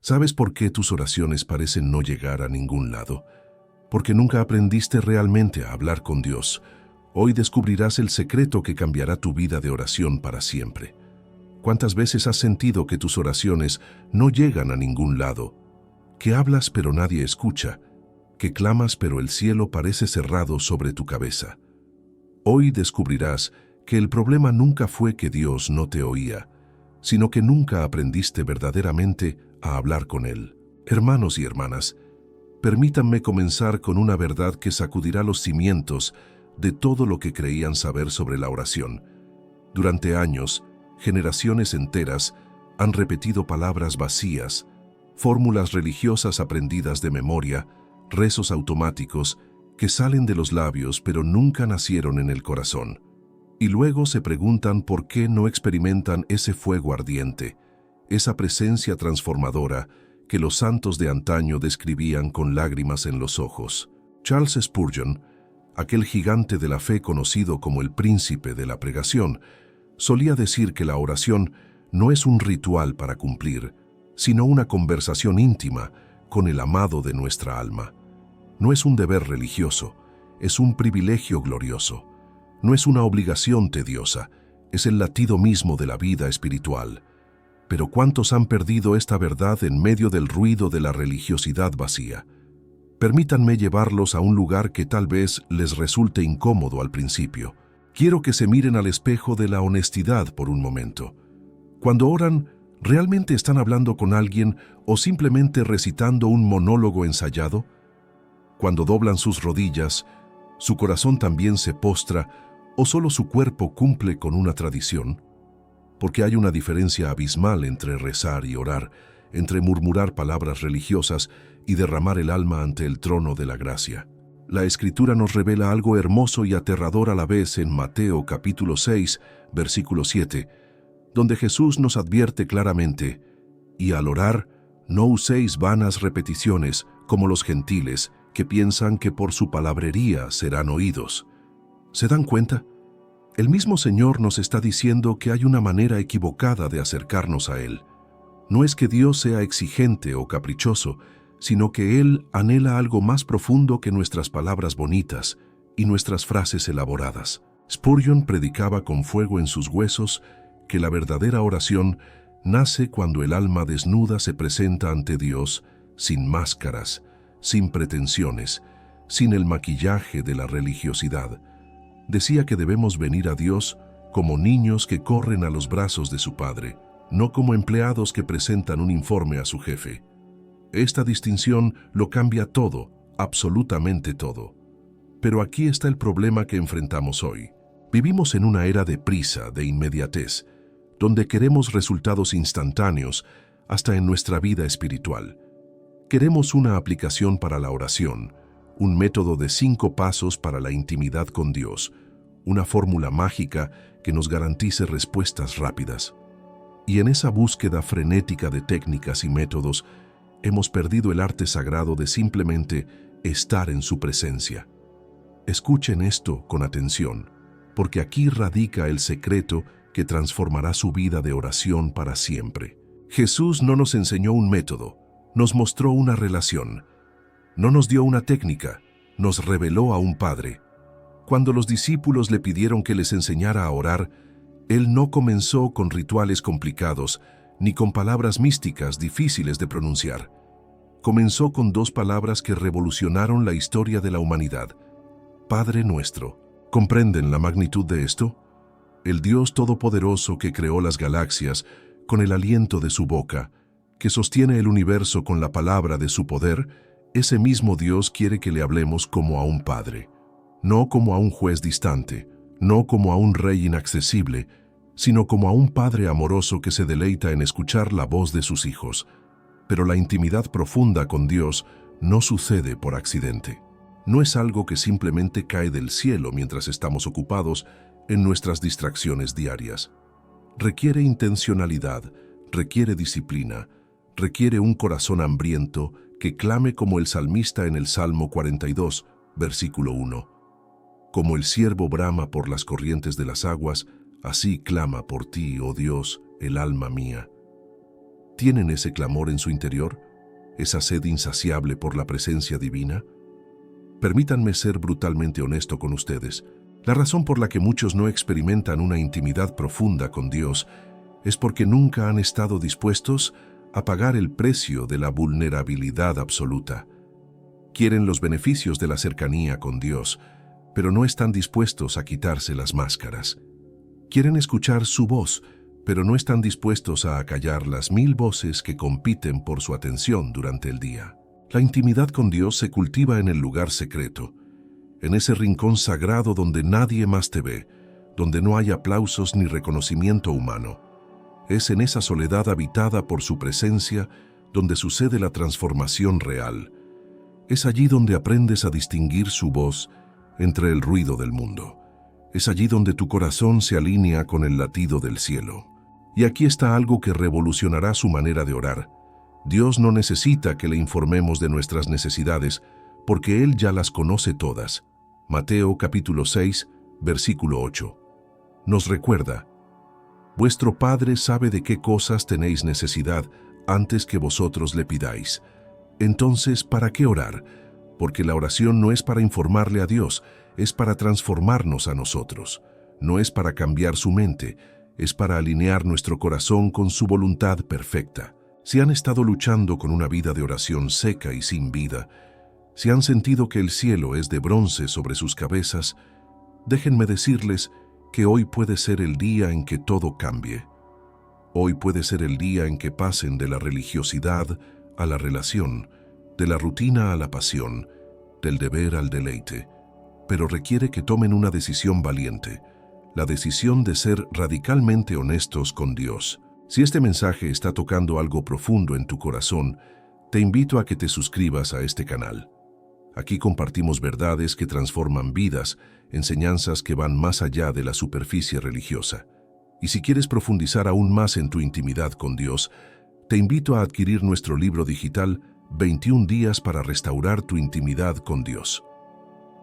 ¿Sabes por qué tus oraciones parecen no llegar a ningún lado? Porque nunca aprendiste realmente a hablar con Dios. Hoy descubrirás el secreto que cambiará tu vida de oración para siempre. ¿Cuántas veces has sentido que tus oraciones no llegan a ningún lado? Que hablas pero nadie escucha, que clamas pero el cielo parece cerrado sobre tu cabeza. Hoy descubrirás que el problema nunca fue que Dios no te oía, sino que nunca aprendiste verdaderamente a hablar con Él. Hermanos y hermanas, permítanme comenzar con una verdad que sacudirá los cimientos de todo lo que creían saber sobre la oración. Durante años, generaciones enteras han repetido palabras vacías, fórmulas religiosas aprendidas de memoria, rezos automáticos que salen de los labios pero nunca nacieron en el corazón. Y luego se preguntan por qué no experimentan ese fuego ardiente, esa presencia transformadora que los santos de antaño describían con lágrimas en los ojos. Charles Spurgeon, aquel gigante de la fe conocido como el príncipe de la pregación, solía decir que la oración no es un ritual para cumplir, sino una conversación íntima con el amado de nuestra alma. No es un deber religioso, es un privilegio glorioso. No es una obligación tediosa, es el latido mismo de la vida espiritual. Pero ¿cuántos han perdido esta verdad en medio del ruido de la religiosidad vacía? Permítanme llevarlos a un lugar que tal vez les resulte incómodo al principio. Quiero que se miren al espejo de la honestidad por un momento. Cuando oran, ¿realmente están hablando con alguien o simplemente recitando un monólogo ensayado? Cuando doblan sus rodillas, ¿su corazón también se postra o solo su cuerpo cumple con una tradición? Porque hay una diferencia abismal entre rezar y orar, entre murmurar palabras religiosas y derramar el alma ante el trono de la gracia. La Escritura nos revela algo hermoso y aterrador a la vez en Mateo capítulo 6, versículo 7, donde Jesús nos advierte claramente: «Y al orar, no uséis vanas repeticiones como los gentiles, que piensan que por su palabrería serán oídos». ¿Se dan cuenta? El mismo Señor nos está diciendo que hay una manera equivocada de acercarnos a Él. No es que Dios sea exigente o caprichoso, sino que Él anhela algo más profundo que nuestras palabras bonitas y nuestras frases elaboradas. Spurgeon predicaba con fuego en sus huesos que la verdadera oración nace cuando el alma desnuda se presenta ante Dios sin máscaras, sin pretensiones, sin el maquillaje de la religiosidad. Decía que debemos venir a Dios como niños que corren a los brazos de su Padre, no como empleados que presentan un informe a su jefe. Esta distinción lo cambia todo, absolutamente todo. Pero aquí está el problema que enfrentamos hoy. Vivimos en una era de prisa, de inmediatez, donde queremos resultados instantáneos hasta en nuestra vida espiritual. Queremos una aplicación para la oración, un método de 5 pasos para la intimidad con Dios, una fórmula mágica que nos garantice respuestas rápidas. Y en esa búsqueda frenética de técnicas y métodos, hemos perdido el arte sagrado de simplemente estar en su presencia. Escuchen esto con atención, porque aquí radica el secreto que transformará su vida de oración para siempre. Jesús no nos enseñó un método, nos mostró una relación. No nos dio una técnica, nos reveló a un Padre. Cuando los discípulos le pidieron que les enseñara a orar, Él no comenzó con rituales complicados, ni con palabras místicas difíciles de pronunciar. Comenzó con 2 palabras que revolucionaron la historia de la humanidad: Padre nuestro. ¿Comprenden la magnitud de esto? El Dios Todopoderoso que creó las galaxias con el aliento de su boca, que sostiene el universo con la palabra de su poder, ese mismo Dios quiere que le hablemos como a un Padre, no como a un juez distante, no como a un rey inaccesible, sino como a un Padre amoroso que se deleita en escuchar la voz de sus hijos. Pero la intimidad profunda con Dios no sucede por accidente. No es algo que simplemente cae del cielo mientras estamos ocupados en nuestras distracciones diarias. Requiere intencionalidad, requiere disciplina, requiere un corazón hambriento que clame como el salmista en el Salmo 42, versículo 1. Como el ciervo brama por las corrientes de las aguas, así clama por ti, oh Dios, el alma mía. ¿Tienen ese clamor en su interior? ¿Esa sed insaciable por la presencia divina? Permítanme ser brutalmente honesto con ustedes. La razón por la que muchos no experimentan una intimidad profunda con Dios es porque nunca han estado dispuestos a pagar el precio de la vulnerabilidad absoluta. Quieren los beneficios de la cercanía con Dios, pero no están dispuestos a quitarse las máscaras. Quieren escuchar su voz, pero no están dispuestos a acallar las 1000 voces que compiten por su atención durante el día. La intimidad con Dios se cultiva en el lugar secreto, en ese rincón sagrado donde nadie más te ve, donde no hay aplausos ni reconocimiento humano. Es en esa soledad habitada por su presencia donde sucede la transformación real. Es allí donde aprendes a distinguir su voz entre el ruido del mundo. Es allí donde tu corazón se alinea con el latido del cielo. Y aquí está algo que revolucionará su manera de orar. Dios no necesita que le informemos de nuestras necesidades, porque Él ya las conoce todas. Mateo capítulo 6, versículo 8. Nos recuerda: vuestro Padre sabe de qué cosas tenéis necesidad antes que vosotros le pidáis. Entonces, ¿para qué orar? Porque la oración no es para informarle a Dios, es para transformarnos a nosotros. No es para cambiar su mente, es para alinear nuestro corazón con su voluntad perfecta. Si han estado luchando con una vida de oración seca y sin vida, si han sentido que el cielo es de bronce sobre sus cabezas, déjenme decirles que hoy puede ser el día en que todo cambie. Hoy puede ser el día en que pasen de la religiosidad a la relación, de la rutina a la pasión, del deber al deleite, pero requiere que tomen una decisión valiente, la decisión de ser radicalmente honestos con Dios. Si este mensaje está tocando algo profundo en tu corazón, te invito a que te suscribas a este canal. Aquí compartimos verdades que transforman vidas, enseñanzas que van más allá de la superficie religiosa. Y si quieres profundizar aún más en tu intimidad con Dios, te invito a adquirir nuestro libro digital 21 días para restaurar tu intimidad con Dios.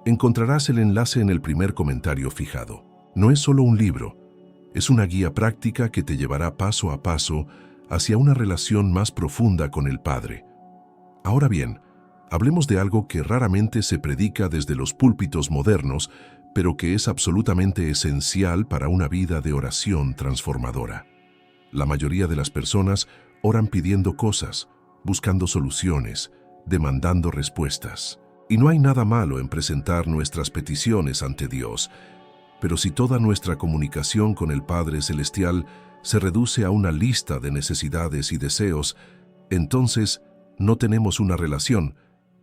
Encontrarás el enlace en el primer comentario fijado. No es solo un libro, es una guía práctica que te llevará paso a paso hacia una relación más profunda con el Padre. Ahora bien, hablemos de algo que raramente se predica desde los púlpitos modernos, pero que es absolutamente esencial para una vida de oración transformadora. La mayoría de las personas oran pidiendo cosas, buscando soluciones, demandando respuestas. Y no hay nada malo en presentar nuestras peticiones ante Dios, pero si toda nuestra comunicación con el Padre Celestial se reduce a una lista de necesidades y deseos, entonces no tenemos una relación,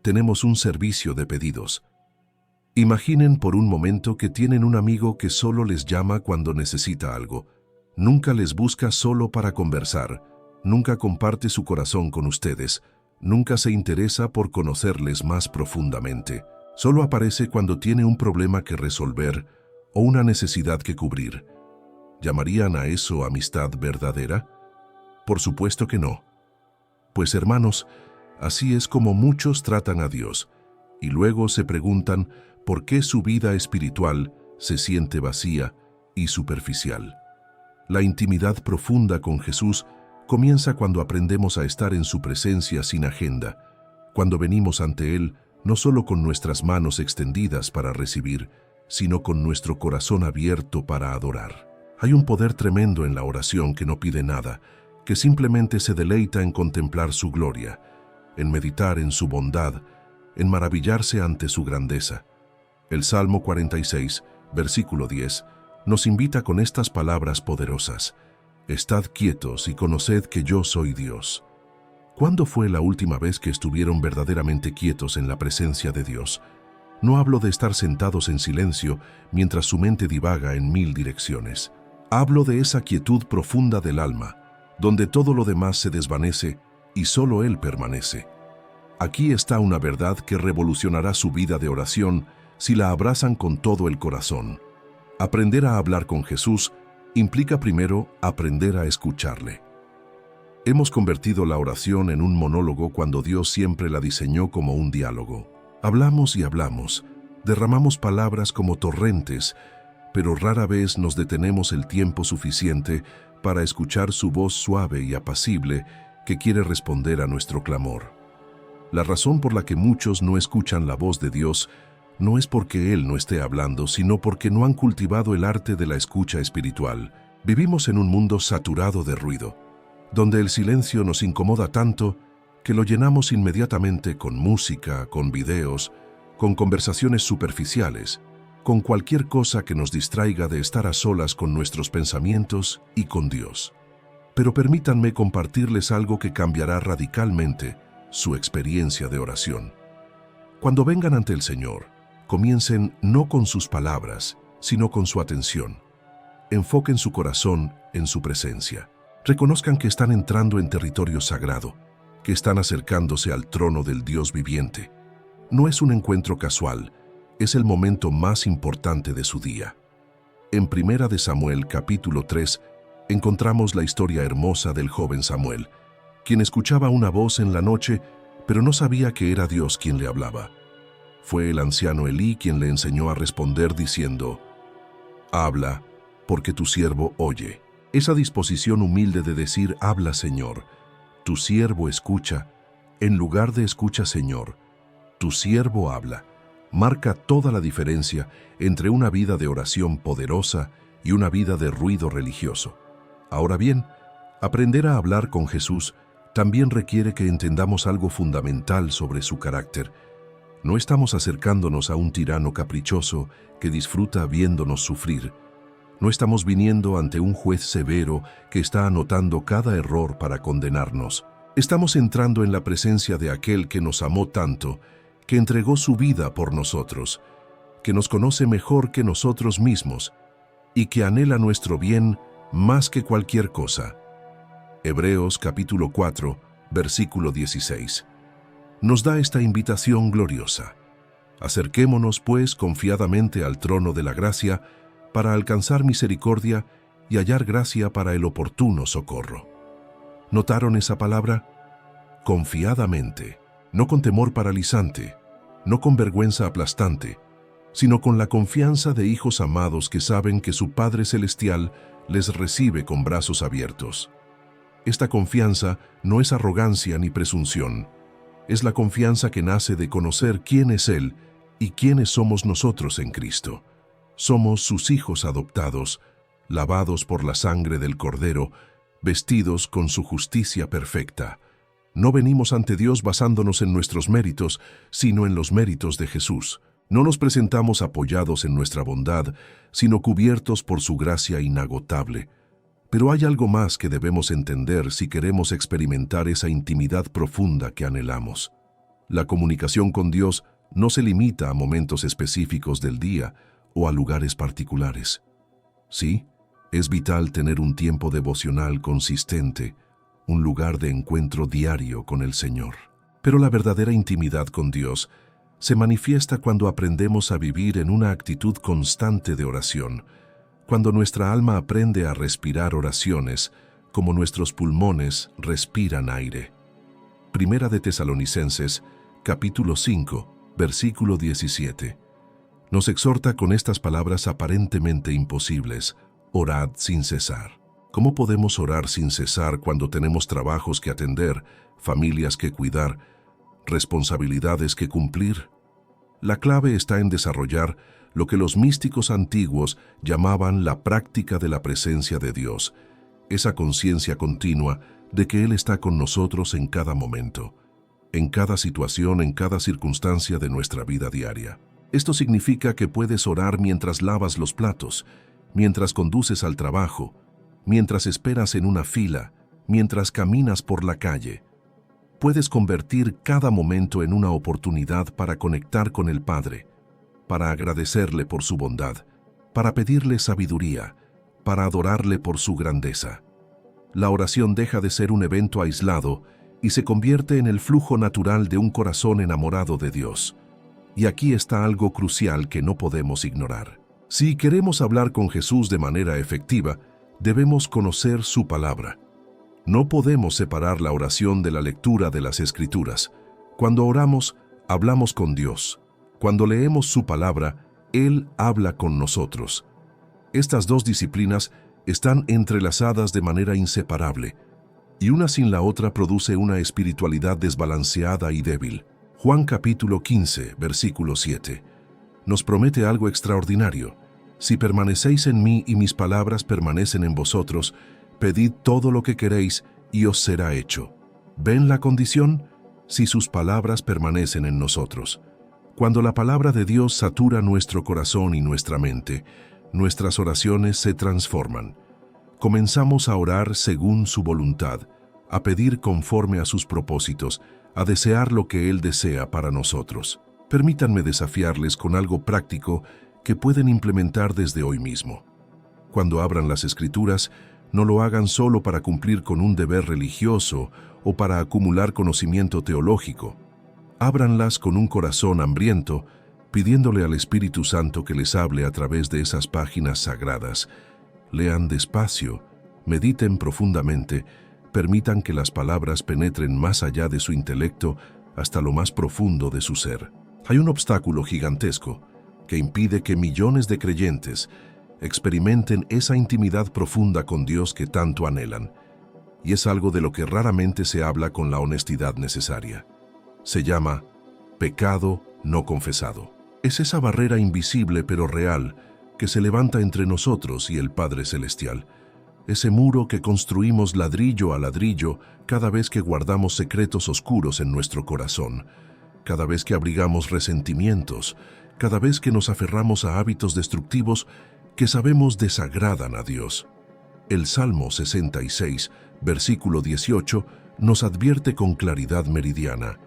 tenemos un servicio de pedidos. Imaginen por un momento que tienen un amigo que solo les llama cuando necesita algo. Nunca les busca solo para conversar, nunca comparte su corazón con ustedes, nunca se interesa por conocerles más profundamente. Solo aparece cuando tiene un problema que resolver o una necesidad que cubrir. ¿Llamarían a eso amistad verdadera? Por supuesto que no. Pues hermanos, así es como muchos tratan a Dios, y luego se preguntan por qué su vida espiritual se siente vacía y superficial. La intimidad profunda con Jesús comienza cuando aprendemos a estar en su presencia sin agenda, cuando venimos ante Él no solo con nuestras manos extendidas para recibir, sino con nuestro corazón abierto para adorar. Hay un poder tremendo en la oración que no pide nada, que simplemente se deleita en contemplar su gloria, en meditar en su bondad, en maravillarse ante su grandeza. El Salmo 46, versículo 10, nos invita con estas palabras poderosas: «Estad quietos y conoced que yo soy Dios». ¿Cuándo fue la última vez que estuvieron verdaderamente quietos en la presencia de Dios? No hablo de estar sentados en silencio mientras su mente divaga en 1000 direcciones. Hablo de esa quietud profunda del alma, donde todo lo demás se desvanece y solo Él permanece. Aquí está una verdad que revolucionará su vida de oración si la abrazan con todo el corazón. Aprender a hablar con Jesús implica primero aprender a escucharle. Hemos convertido la oración en un monólogo cuando Dios siempre la diseñó como un diálogo. Hablamos y hablamos, derramamos palabras como torrentes, pero rara vez nos detenemos el tiempo suficiente para escuchar su voz suave y apacible que quiere responder a nuestro clamor. La razón por la que muchos no escuchan la voz de Dios no es porque Él no esté hablando, sino porque no han cultivado el arte de la escucha espiritual. Vivimos en un mundo saturado de ruido, donde el silencio nos incomoda tanto que lo llenamos inmediatamente con música, con videos, con conversaciones superficiales, con cualquier cosa que nos distraiga de estar a solas con nuestros pensamientos y con Dios. Pero permítanme compartirles algo que cambiará radicalmente su experiencia de oración. Cuando vengan ante el Señor, comiencen no con sus palabras, sino con su atención. Enfoquen su corazón en su presencia. Reconozcan que están entrando en territorio sagrado, que están acercándose al trono del Dios viviente. No es un encuentro casual, es el momento más importante de su día. En 1 de Samuel, capítulo 3, encontramos la historia hermosa del joven Samuel, quien escuchaba una voz en la noche, pero no sabía que era Dios quien le hablaba. Fue el anciano Elí quien le enseñó a responder diciendo: «Habla, porque tu siervo oye». Esa disposición humilde de decir «Habla, Señor», «Tu siervo escucha», en lugar de «Escucha, Señor», «Tu siervo habla», marca toda la diferencia entre una vida de oración poderosa y una vida de ruido religioso. Ahora bien, aprender a hablar con Jesús también requiere que entendamos algo fundamental sobre su carácter. No estamos acercándonos a un tirano caprichoso que disfruta viéndonos sufrir. No estamos viniendo ante un juez severo que está anotando cada error para condenarnos. Estamos entrando en la presencia de aquel que nos amó tanto, que entregó su vida por nosotros, que nos conoce mejor que nosotros mismos y que anhela nuestro bien más que cualquier cosa. Hebreos capítulo 4, versículo 16. Nos da esta invitación gloriosa. Acerquémonos, pues, confiadamente al trono de la gracia para alcanzar misericordia y hallar gracia para el oportuno socorro. ¿Notaron esa palabra? Confiadamente, no con temor paralizante, no con vergüenza aplastante, sino con la confianza de hijos amados que saben que su Padre Celestial les recibe con brazos abiertos. Esta confianza no es arrogancia ni presunción. Es la confianza que nace de conocer quién es Él y quiénes somos nosotros en Cristo. Somos sus hijos adoptados, lavados por la sangre del Cordero, vestidos con su justicia perfecta. No venimos ante Dios basándonos en nuestros méritos, sino en los méritos de Jesús. No nos presentamos apoyados en nuestra bondad, sino cubiertos por su gracia inagotable. Pero hay algo más que debemos entender si queremos experimentar esa intimidad profunda que anhelamos. La comunicación con Dios no se limita a momentos específicos del día o a lugares particulares. Sí, es vital tener un tiempo devocional consistente, un lugar de encuentro diario con el Señor. Pero la verdadera intimidad con Dios se manifiesta cuando aprendemos a vivir en una actitud constante de oración, cuando nuestra alma aprende a respirar oraciones como nuestros pulmones respiran aire. Primera de Tesalonicenses, capítulo 5, versículo 17. Nos exhorta con estas palabras aparentemente imposibles: orad sin cesar. ¿Cómo podemos orar sin cesar cuando tenemos trabajos que atender, familias que cuidar, responsabilidades que cumplir? La clave está en desarrollar lo que los místicos antiguos llamaban la práctica de la presencia de Dios, esa conciencia continua de que Él está con nosotros en cada momento, en cada situación, en cada circunstancia de nuestra vida diaria. Esto significa que puedes orar mientras lavas los platos, mientras conduces al trabajo, mientras esperas en una fila, mientras caminas por la calle. Puedes convertir cada momento en una oportunidad para conectar con el Padre, para agradecerle por su bondad, para pedirle sabiduría, para adorarle por su grandeza. La oración deja de ser un evento aislado y se convierte en el flujo natural de un corazón enamorado de Dios. Y aquí está algo crucial que no podemos ignorar. Si queremos hablar con Jesús de manera efectiva, debemos conocer su palabra. No podemos separar la oración de la lectura de las Escrituras. Cuando oramos, hablamos con Dios. Cuando leemos su palabra, Él habla con nosotros. Estas dos disciplinas están entrelazadas de manera inseparable. y una sin la otra produce una espiritualidad desbalanceada y débil. Juan capítulo 15, versículo 7, nos promete algo extraordinario. Si permanecéis en mí y mis palabras permanecen en vosotros, pedid todo lo que queréis y os será hecho. ¿Ven la condición? Si sus palabras permanecen en nosotros. Cuando la palabra de Dios satura nuestro corazón y nuestra mente, nuestras oraciones se transforman. Comenzamos a orar según su voluntad, a pedir conforme a sus propósitos, a desear lo que Él desea para nosotros. Permítanme desafiarles con algo práctico que pueden implementar desde hoy mismo. Cuando abran las Escrituras, no lo hagan solo para cumplir con un deber religioso o para acumular conocimiento teológico. Ábranlas con un corazón hambriento, pidiéndole al Espíritu Santo que les hable a través de esas páginas sagradas. Lean despacio, mediten profundamente, permitan que las palabras penetren más allá de su intelecto hasta lo más profundo de su ser. Hay un obstáculo gigantesco que impide que millones de creyentes experimenten esa intimidad profunda con Dios que tanto anhelan, y es algo de lo que raramente se habla con la honestidad necesaria. Se llama pecado no confesado. Es esa barrera invisible pero real que se levanta entre nosotros y el Padre Celestial. Ese muro que construimos ladrillo a ladrillo cada vez que guardamos secretos oscuros en nuestro corazón, cada vez que abrigamos resentimientos, cada vez que nos aferramos a hábitos destructivos que sabemos desagradan a Dios. El Salmo 66, versículo 18, nos advierte con claridad meridiana: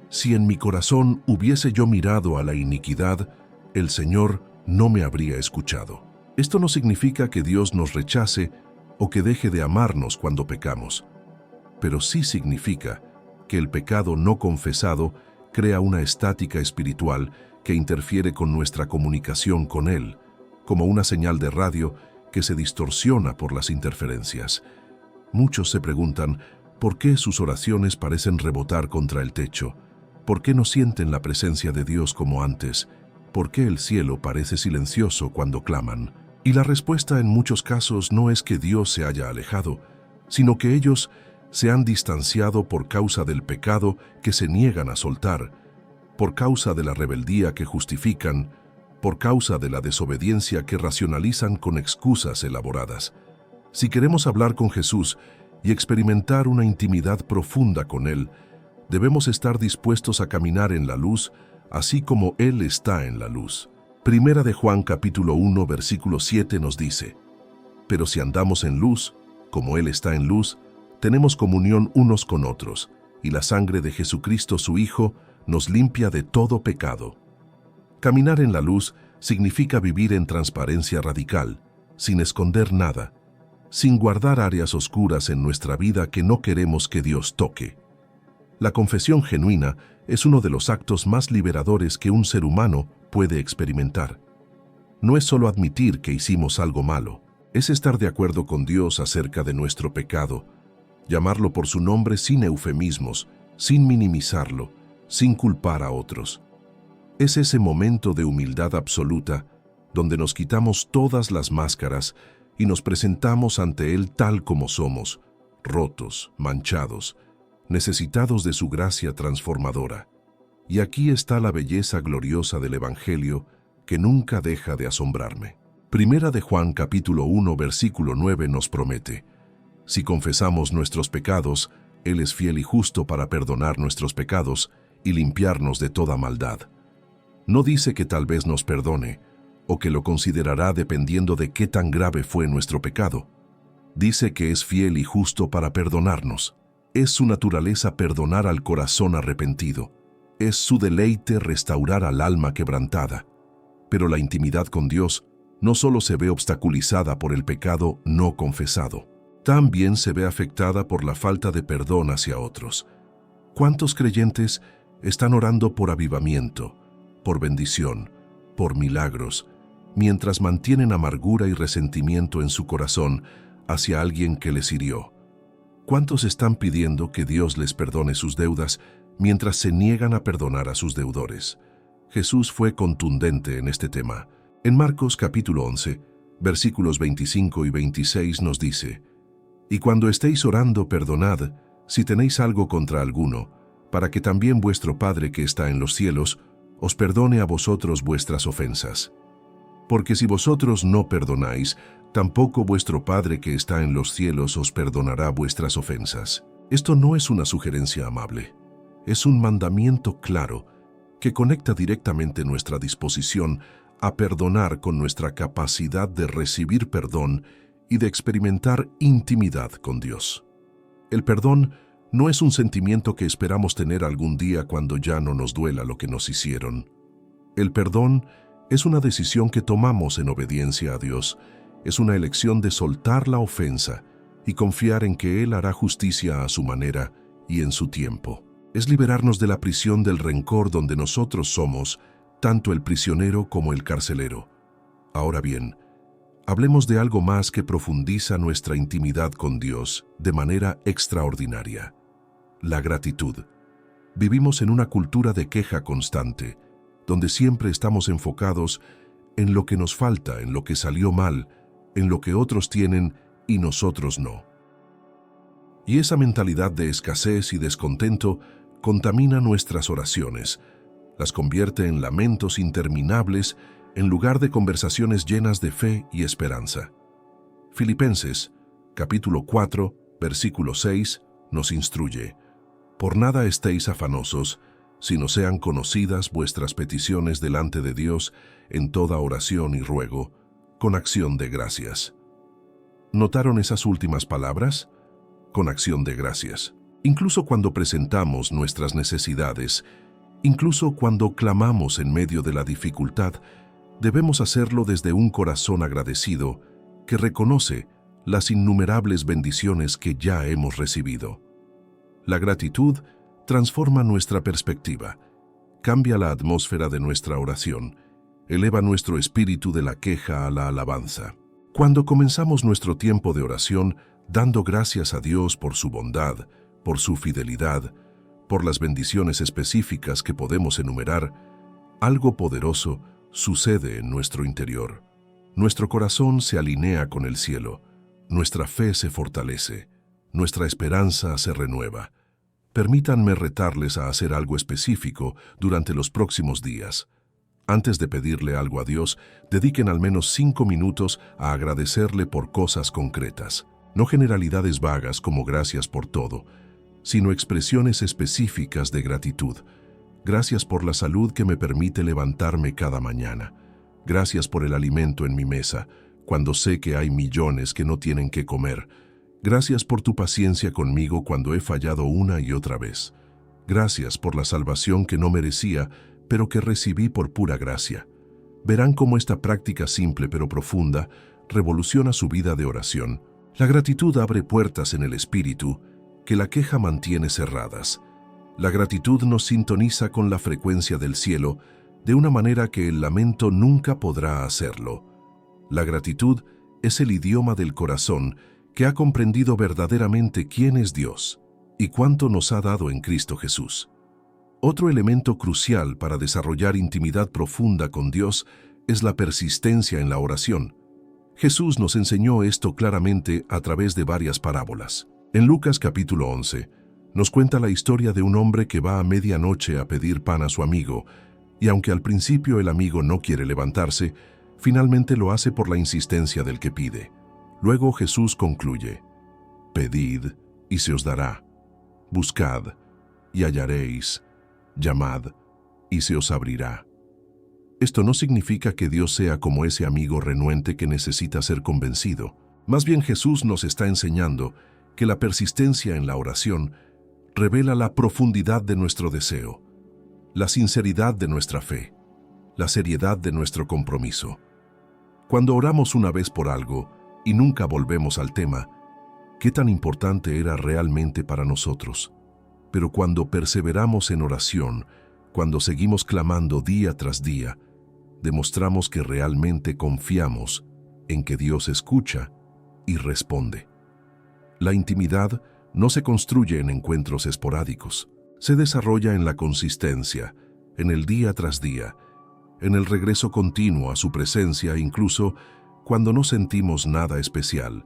si en mi corazón hubiese yo mirado a la iniquidad, el Señor no me habría escuchado. Esto no significa que Dios nos rechace o que deje de amarnos cuando pecamos, pero sí significa que el pecado no confesado crea una estática espiritual que interfiere con nuestra comunicación con Él, como una señal de radio que se distorsiona por las interferencias. Muchos se preguntan por qué sus oraciones parecen rebotar contra el techo, por qué no sienten la presencia de Dios como antes, por qué el cielo parece silencioso cuando claman. Y la respuesta en muchos casos no es que Dios se haya alejado, sino que ellos se han distanciado por causa del pecado que se niegan a soltar, por causa de la rebeldía que justifican, por causa de la desobediencia que racionalizan con excusas elaboradas. Si queremos hablar con Jesús y experimentar una intimidad profunda con Él, debemos estar dispuestos a caminar en la luz, así como Él está en la luz. Primera de Juan capítulo 1, versículo 7 nos dice: pero si andamos en luz, como Él está en luz, tenemos comunión unos con otros, y la sangre de Jesucristo su Hijo nos limpia de todo pecado. Caminar en la luz significa vivir en transparencia radical, sin esconder nada, sin guardar áreas oscuras en nuestra vida que no queremos que Dios toque. La confesión genuina es uno de los actos más liberadores que un ser humano puede experimentar. No es solo admitir que hicimos algo malo, es estar de acuerdo con Dios acerca de nuestro pecado, llamarlo por su nombre sin eufemismos, sin minimizarlo, sin culpar a otros. Es ese momento de humildad absoluta donde nos quitamos todas las máscaras y nos presentamos ante Él tal como somos, rotos, manchados, necesitados de su gracia transformadora. Y aquí está la belleza gloriosa del Evangelio que nunca deja de asombrarme. Primera de Juan capítulo 1 versículo 9 nos promete: si confesamos nuestros pecados, Él es fiel y justo para perdonar nuestros pecados y limpiarnos de toda maldad. No dice que tal vez nos perdone, o que lo considerará dependiendo de qué tan grave fue nuestro pecado. Dice que es fiel y justo para perdonarnos. Es su naturaleza perdonar al corazón arrepentido. Es su deleite restaurar al alma quebrantada. Pero la intimidad con Dios no solo se ve obstaculizada por el pecado no confesado, también se ve afectada por la falta de perdón hacia otros. ¿Cuántos creyentes están orando por avivamiento, por bendición, por milagros, mientras mantienen amargura y resentimiento en su corazón hacia alguien que les hirió? ¿Cuántos están pidiendo que Dios les perdone sus deudas mientras se niegan a perdonar a sus deudores? Jesús fue contundente en este tema. En Marcos capítulo 11, versículos 25 y 26 nos dice: Y cuando estéis orando, perdonad, si tenéis algo contra alguno, para que también vuestro Padre que está en los cielos os perdone a vosotros vuestras ofensas. Porque si vosotros no perdonáis, tampoco vuestro Padre que está en los cielos os perdonará vuestras ofensas. Esto no es una sugerencia amable, es un mandamiento claro que conecta directamente nuestra disposición a perdonar con nuestra capacidad de recibir perdón y de experimentar intimidad con Dios. El perdón no es un sentimiento que esperamos tener algún día cuando ya no nos duela lo que nos hicieron. El perdón es una decisión que tomamos en obediencia a Dios. Es una elección de soltar la ofensa y confiar en que Él hará justicia a su manera y en su tiempo. Es liberarnos de la prisión del rencor donde nosotros somos tanto el prisionero como el carcelero. Ahora bien, hablemos de algo más que profundiza nuestra intimidad con Dios de manera extraordinaria: la gratitud. Vivimos en una cultura de queja constante, donde siempre estamos enfocados en lo que nos falta, en lo que salió mal, en lo que otros tienen y nosotros no. Y esa mentalidad de escasez y descontento contamina nuestras oraciones, las convierte en lamentos interminables en lugar de conversaciones llenas de fe y esperanza. Filipenses, capítulo 4, versículo 6, nos instruye: por nada estéis afanosos, sino sean conocidas vuestras peticiones delante de Dios en toda oración y ruego, con acción de gracias. ¿Notaron esas últimas palabras? Con acción de gracias. Incluso cuando presentamos nuestras necesidades, incluso cuando clamamos en medio de la dificultad, debemos hacerlo desde un corazón agradecido que reconoce las innumerables bendiciones que ya hemos recibido. La gratitud transforma nuestra perspectiva, cambia la atmósfera de nuestra oración, eleva nuestro espíritu de la queja a la alabanza. Cuando comenzamos nuestro tiempo de oración dando gracias a Dios por su bondad, por su fidelidad, por las bendiciones específicas que podemos enumerar, algo poderoso sucede en nuestro interior. Nuestro corazón se alinea con el cielo, nuestra fe se fortalece, nuestra esperanza se renueva. Permítanme retarles a hacer algo específico durante los próximos días. Antes de pedirle algo a Dios, dediquen al menos 5 minutos a agradecerle por cosas concretas. No generalidades vagas como gracias por todo, sino expresiones específicas de gratitud. Gracias por la salud que me permite levantarme cada mañana. Gracias por el alimento en mi mesa, cuando sé que hay millones que no tienen qué comer. Gracias por tu paciencia conmigo cuando he fallado una y otra vez. Gracias por la salvación que no merecía, pero que recibí por pura gracia. Verán cómo esta práctica simple pero profunda revoluciona su vida de oración. La gratitud abre puertas en el espíritu que la queja mantiene cerradas. La gratitud nos sintoniza con la frecuencia del cielo de una manera que el lamento nunca podrá hacerlo. La gratitud es el idioma del corazón que ha comprendido verdaderamente quién es Dios y cuánto nos ha dado en Cristo Jesús. Otro elemento crucial para desarrollar intimidad profunda con Dios es la persistencia en la oración. Jesús nos enseñó esto claramente a través de varias parábolas. En Lucas capítulo 11, nos cuenta la historia de un hombre que va a medianoche a pedir pan a su amigo, y aunque al principio el amigo no quiere levantarse, finalmente lo hace por la insistencia del que pide. Luego Jesús concluye: pedid y se os dará, buscad y hallaréis, llamad y se os abrirá. Esto no significa que Dios sea como ese amigo renuente que necesita ser convencido. Más bien Jesús nos está enseñando que la persistencia en la oración revela la profundidad de nuestro deseo, la sinceridad de nuestra fe, la seriedad de nuestro compromiso. Cuando oramos una vez por algo y nunca volvemos al tema, ¿qué tan importante era realmente para nosotros? Pero cuando perseveramos en oración, cuando seguimos clamando día tras día, demostramos que realmente confiamos en que Dios escucha y responde. La intimidad no se construye en encuentros esporádicos, se desarrolla en la consistencia, en el día tras día, en el regreso continuo a su presencia incluso cuando no sentimos nada especial,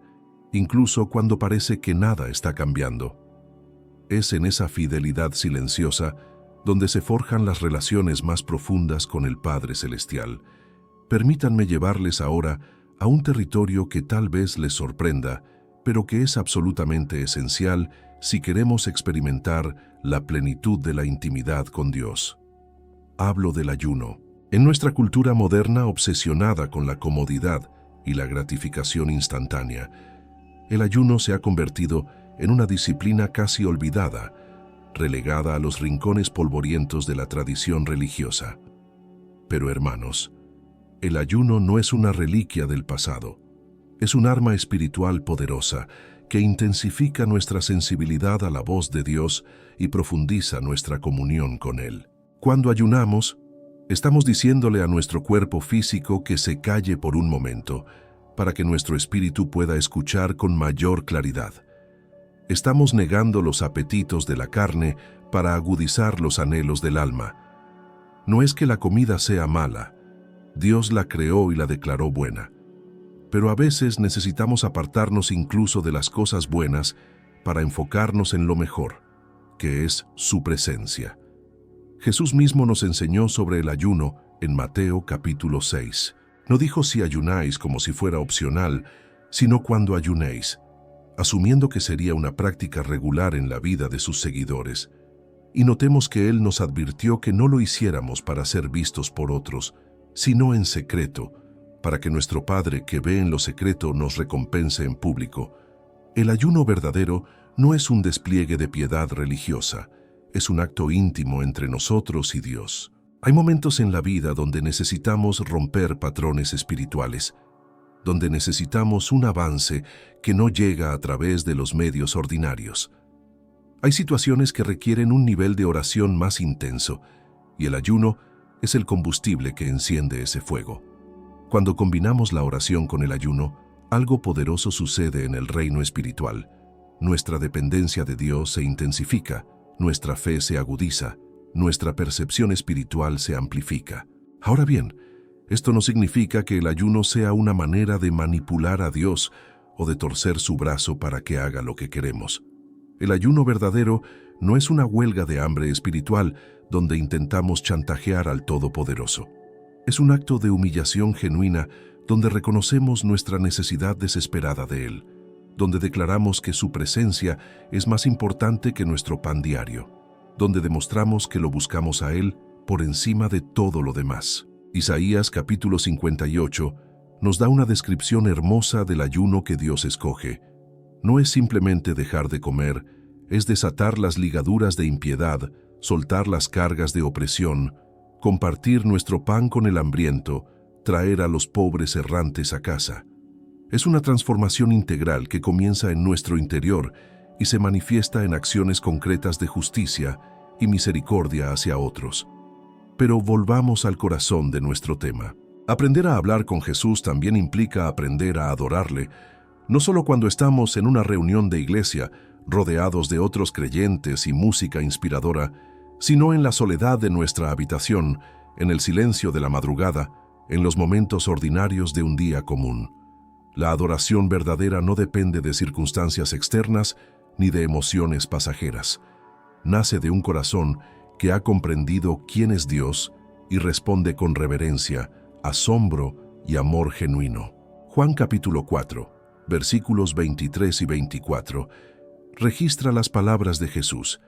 incluso cuando parece que nada está cambiando. Es en esa fidelidad silenciosa donde se forjan las relaciones más profundas con el Padre Celestial. Permítanme llevarles ahora a un territorio que tal vez les sorprenda, pero que es absolutamente esencial si queremos experimentar la plenitud de la intimidad con Dios. Hablo del ayuno. En nuestra cultura moderna obsesionada con la comodidad y la gratificación instantánea, el ayuno se ha convertido en una disciplina casi olvidada, relegada a los rincones polvorientos de la tradición religiosa. Pero hermanos, el ayuno no es una reliquia del pasado. Es un arma espiritual poderosa que intensifica nuestra sensibilidad a la voz de Dios y profundiza nuestra comunión con Él. Cuando ayunamos, estamos diciéndole a nuestro cuerpo físico que se calle por un momento, para que nuestro espíritu pueda escuchar con mayor claridad. Estamos negando los apetitos de la carne para agudizar los anhelos del alma. No es que la comida sea mala, Dios la creó y la declaró buena. Pero a veces necesitamos apartarnos incluso de las cosas buenas para enfocarnos en lo mejor, que es su presencia. Jesús mismo nos enseñó sobre el ayuno en Mateo capítulo 6. No dijo si ayunáis como si fuera opcional, sino cuando ayunéis, asumiendo que sería una práctica regular en la vida de sus seguidores. Y notemos que Él nos advirtió que no lo hiciéramos para ser vistos por otros, sino en secreto, para que nuestro Padre que ve en lo secreto nos recompense en público. El ayuno verdadero no es un despliegue de piedad religiosa, es un acto íntimo entre nosotros y Dios. Hay momentos en la vida donde necesitamos romper patrones espirituales, donde necesitamos un avance que no llega a través de los medios ordinarios. Hay situaciones que requieren un nivel de oración más intenso, y el ayuno es el combustible que enciende ese fuego. Cuando combinamos la oración con el ayuno, algo poderoso sucede en el reino espiritual. Nuestra dependencia de Dios se intensifica, nuestra fe se agudiza, nuestra percepción espiritual se amplifica. Ahora bien, esto no significa que el ayuno sea una manera de manipular a Dios o de torcer su brazo para que haga lo que queremos. El ayuno verdadero no es una huelga de hambre espiritual donde intentamos chantajear al Todopoderoso. Es un acto de humillación genuina donde reconocemos nuestra necesidad desesperada de Él, donde declaramos que su presencia es más importante que nuestro pan diario, donde demostramos que lo buscamos a Él por encima de todo lo demás. Isaías capítulo 58 nos da una descripción hermosa del ayuno que Dios escoge. No es simplemente dejar de comer, es desatar las ligaduras de impiedad, soltar las cargas de opresión, compartir nuestro pan con el hambriento, traer a los pobres errantes a casa. Es una transformación integral que comienza en nuestro interior y se manifiesta en acciones concretas de justicia y misericordia hacia otros. Pero volvamos al corazón de nuestro tema. Aprender a hablar con Jesús también implica aprender a adorarle, no solo cuando estamos en una reunión de iglesia, rodeados de otros creyentes y música inspiradora, sino en la soledad de nuestra habitación, en el silencio de la madrugada, en los momentos ordinarios de un día común. La adoración verdadera no depende de circunstancias externas ni de emociones pasajeras. Nace de un corazón que ha comprendido quién es Dios y responde con reverencia, asombro y amor genuino. Juan capítulo 4, versículos 23 y 24, registra las palabras de Jesús.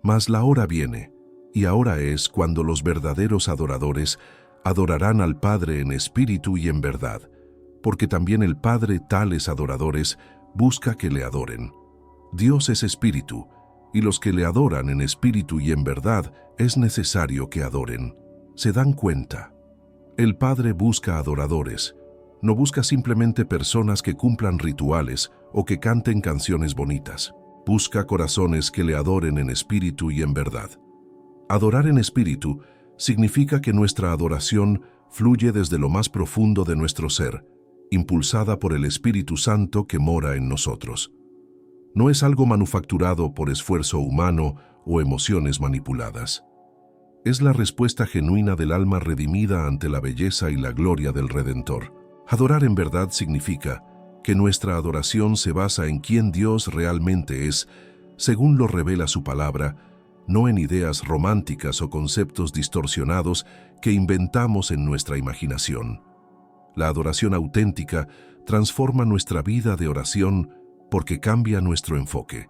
Mas la hora viene, y ahora es cuando los verdaderos adoradores adorarán al Padre en espíritu y en verdad, porque también el Padre tales adoradores busca que le adoren. Dios es espíritu, y los que le adoran en espíritu y en verdad es necesario que adoren. ¿Se dan cuenta? El Padre busca adoradores, no busca simplemente personas que cumplan rituales o que canten canciones bonitas. Busca corazones que le adoren en espíritu y en verdad. Adorar en espíritu significa que nuestra adoración fluye desde lo más profundo de nuestro ser, impulsada por el Espíritu Santo que mora en nosotros. No es algo manufacturado por esfuerzo humano o emociones manipuladas. Es la respuesta genuina del alma redimida ante la belleza y la gloria del Redentor. Adorar en verdad significa que nuestra adoración se basa en quién Dios realmente es, según lo revela su palabra, no en ideas románticas o conceptos distorsionados que inventamos en nuestra imaginación. La adoración auténtica transforma nuestra vida de oración porque cambia nuestro enfoque.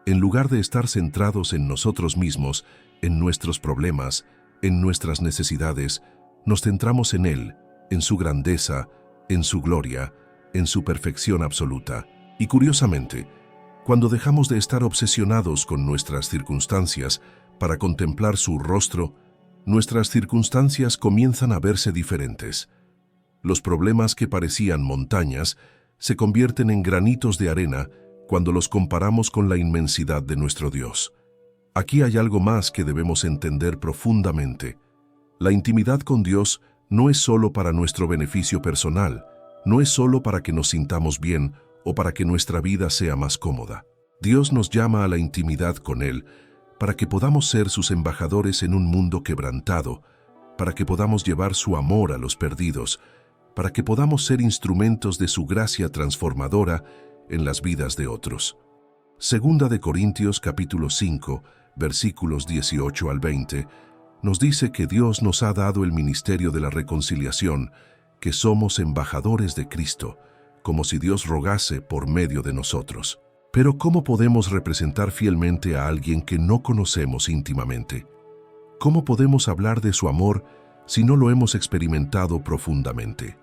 En lugar de estar centrados en nosotros mismos, en nuestros problemas, en nuestras necesidades, nos centramos en Él, en su grandeza, en su gloria, en su perfección absoluta. Y curiosamente, cuando dejamos de estar obsesionados con nuestras circunstancias para contemplar su rostro, nuestras circunstancias comienzan a verse diferentes. Los problemas que parecían montañas se convierten en granitos de arena cuando los comparamos con la inmensidad de nuestro Dios. Aquí hay algo más que debemos entender profundamente. La intimidad con Dios no es solo para nuestro beneficio personal, no es solo para que nos sintamos bien o para que nuestra vida sea más cómoda. Dios nos llama a la intimidad con Él para que podamos ser sus embajadores en un mundo quebrantado, para que podamos llevar su amor a los perdidos, para que podamos ser instrumentos de su gracia transformadora en las vidas de otros. Segunda de Corintios capítulo 5, versículos 18 al 20, nos dice que Dios nos ha dado el ministerio de la reconciliación, que somos embajadores de Cristo, como si Dios rogase por medio de nosotros. Pero ¿cómo podemos representar fielmente a alguien que no conocemos íntimamente? ¿Cómo podemos hablar de su amor si no lo hemos experimentado profundamente?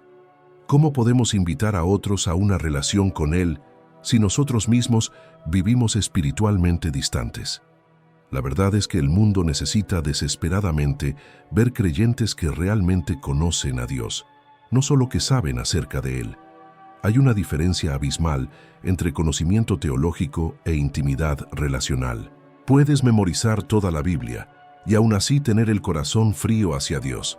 ¿Cómo podemos invitar a otros a una relación con Él si nosotros mismos vivimos espiritualmente distantes? La verdad es que el mundo necesita desesperadamente ver creyentes que realmente conocen a Dios, no solo que saben acerca de Él. Hay una diferencia abismal entre conocimiento teológico e intimidad relacional. Puedes memorizar toda la Biblia y aún así tener el corazón frío hacia Dios.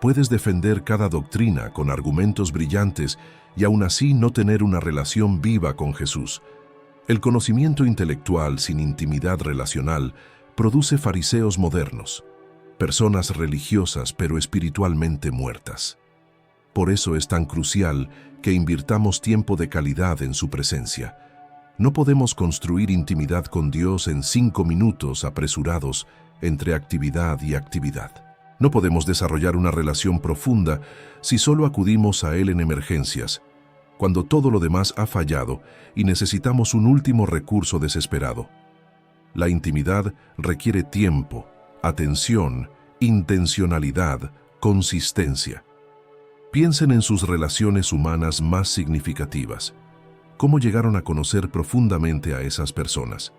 Puedes defender cada doctrina con argumentos brillantes y aún así no tener una relación viva con Jesús. El conocimiento intelectual sin intimidad relacional produce fariseos modernos, personas religiosas pero espiritualmente muertas. Por eso es tan crucial que invirtamos tiempo de calidad en su presencia. No podemos construir intimidad con Dios en 5 minutos apresurados entre actividad y actividad. No podemos desarrollar una relación profunda si solo acudimos a Él en emergencias, cuando todo lo demás ha fallado y necesitamos un último recurso desesperado. La intimidad requiere tiempo, atención, intencionalidad, consistencia. Piensen en sus relaciones humanas más significativas. ¿Cómo llegaron a conocer profundamente a esas personas?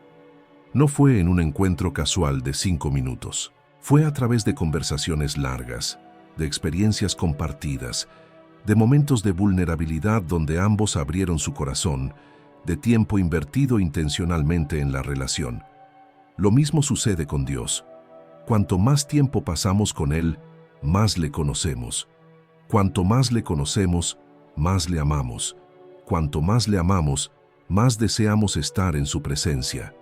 No fue en un encuentro casual de 5 minutos. Fue a través de conversaciones largas, de experiencias compartidas, de momentos de vulnerabilidad donde ambos abrieron su corazón, de tiempo invertido intencionalmente en la relación. Lo mismo sucede con Dios. Cuanto más tiempo pasamos con Él, más le conocemos. Cuanto más le conocemos, más le amamos. Cuanto más le amamos, más deseamos estar en su presencia.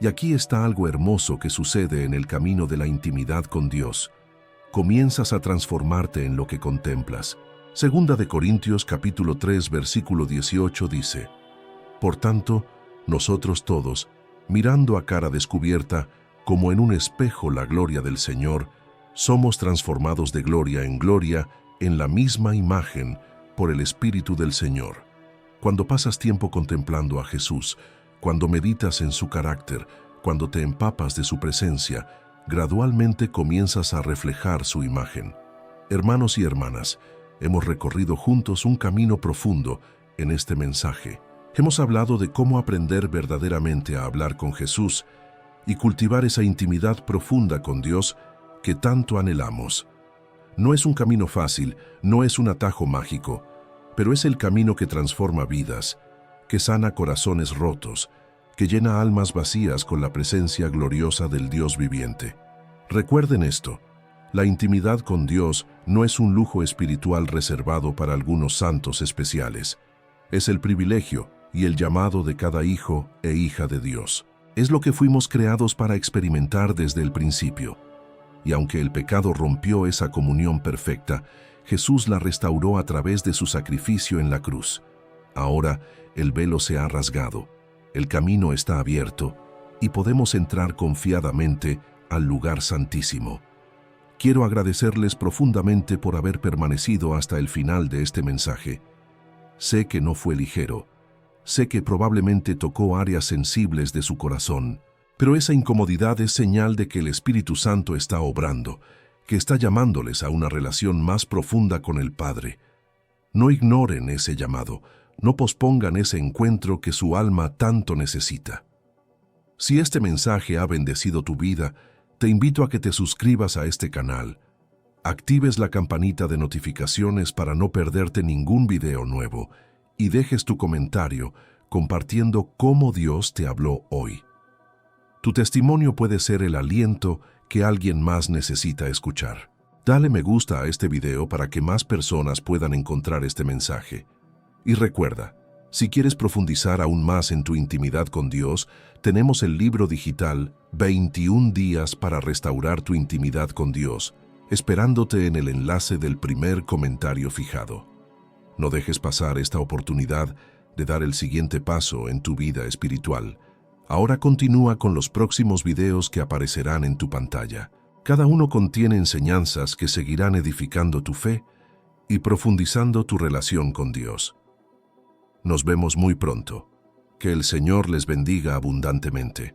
Y aquí está algo hermoso que sucede en el camino de la intimidad con Dios. Comienzas a transformarte en lo que contemplas. Segunda de Corintios capítulo 3 versículo 18 dice: Por tanto, nosotros todos, mirando a cara descubierta, como en un espejo la gloria del Señor, somos transformados de gloria en la misma imagen por el Espíritu del Señor. Cuando pasas tiempo contemplando a Jesús, cuando meditas en su carácter, cuando te empapas de su presencia, gradualmente comienzas a reflejar su imagen. Hermanos y hermanas, hemos recorrido juntos un camino profundo en este mensaje. Hemos hablado de cómo aprender verdaderamente a hablar con Jesús y cultivar esa intimidad profunda con Dios que tanto anhelamos. No es un camino fácil, no es un atajo mágico, pero es el camino que transforma vidas, que sana corazones rotos, que llena almas vacías con la presencia gloriosa del Dios viviente. Recuerden esto: la intimidad con Dios no es un lujo espiritual reservado para algunos santos especiales. Es el privilegio y el llamado de cada hijo e hija de Dios. Es lo que fuimos creados para experimentar desde el principio. Y aunque el pecado rompió esa comunión perfecta, Jesús la restauró a través de su sacrificio en la cruz. Ahora el velo se ha rasgado, el camino está abierto y podemos entrar confiadamente al lugar santísimo. Quiero agradecerles profundamente por haber permanecido hasta el final de este mensaje. Sé que no fue ligero, sé que probablemente tocó áreas sensibles de su corazón, pero esa incomodidad es señal de que el Espíritu Santo está obrando, que está llamándoles a una relación más profunda con el Padre. No ignoren ese llamado, no pospongan ese encuentro que su alma tanto necesita. Si este mensaje ha bendecido tu vida, te invito a que te suscribas a este canal, actives la campanita de notificaciones para no perderte ningún video nuevo y dejes tu comentario compartiendo cómo Dios te habló hoy. Tu testimonio puede ser el aliento que alguien más necesita escuchar. Dale me gusta a este video para que más personas puedan encontrar este mensaje. Y recuerda, si quieres profundizar aún más en tu intimidad con Dios, tenemos el libro digital 21 días para restaurar tu intimidad con Dios, esperándote en el enlace del primer comentario fijado. No dejes pasar esta oportunidad de dar el siguiente paso en tu vida espiritual. Ahora continúa con los próximos videos que aparecerán en tu pantalla. Cada uno contiene enseñanzas que seguirán edificando tu fe y profundizando tu relación con Dios. Nos vemos muy pronto. Que el Señor les bendiga abundantemente.